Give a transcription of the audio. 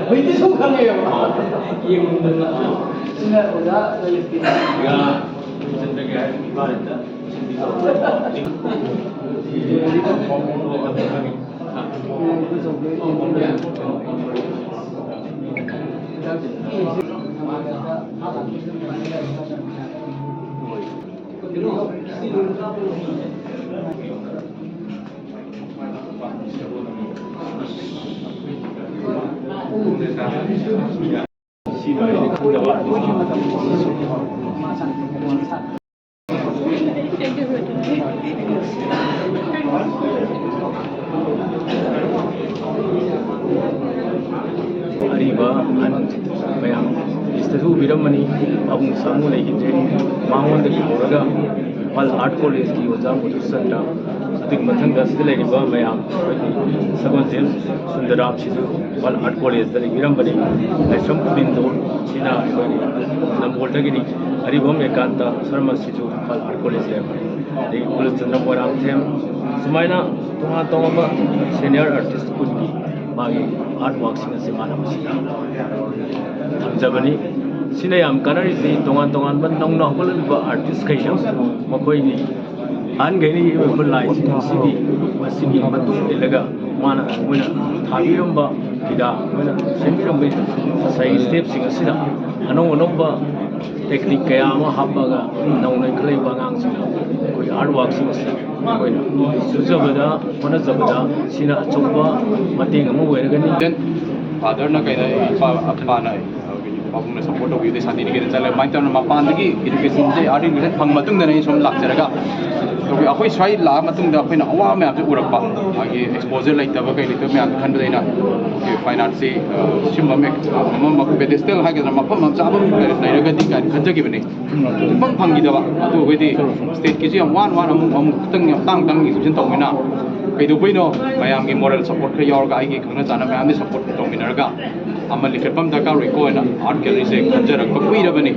Hindi suka ngayon. Yung sina udah Palestina. Ya, senda gaya ibarat dah. Ariba an bayang istasu biramani abung sangu lagi je mahon dagi horaga wal art college ki oja mudu sanda adik mathang das de lariba bayang sagon james sundaram chidu wal art college da biramani ashram bindo sina bani namol dagi ni aribom ekanta sarma chidu wal art college le de kul chandra moram them sumaina tunga tongma senior artist kungi मागे art वर्क्सिंग से माना मसीना थमजबनी सिने याम Connery से तोंगान तोंगान बन नौना होगलबा artist खैना मखोइनी आन गैनी बुलाई सिगी मसिगी मतुंग इलगा माना मोना थाबिरंबा किदा मोना सेंट्रम सही स्टेप सिंग सिना अनो अनोबा टेक्निक कया अमा हाबगा नौना खलैबा गांगसिना कोई आर्ट वर्क्सिंग से कोइना सुजबदा मोना जबदा सिना अचौबा मतेंग अमा वेरगनी फादर ना कइना इपा अपा ना बाबुंग सपोर्ट हो गई शादी निकेतन चले माइतन मपान दगी एजुकेशन से आर्ट एजुकेशन फंग मतुंग दने सोम लाक्चरगा तो अखोई स्वाई ला मतुंग दा अखोइना अवा मैम से उरकपा आगे एक्सपोजर लाइतबा कइ लितो मैम खन बदैना के फाइनांस से सिम मम मम पेडेस्टल हागे मफम मम चाबम लैरगदी का खनजगी बने फंग फंगी दबा तो वेदी स्टेट की जी वन वन अम तंग तांग तांग एजुकेशन तौमिना कइदुबैनो मैम की मोरल सपोर्ट ख यावरगा आइगे खंगना जाना मैम ने सपोर्ट तौमिनरगा अमल लिखतम दरकार रिको आर्ट गैलरी से खंजरक कुइरबनी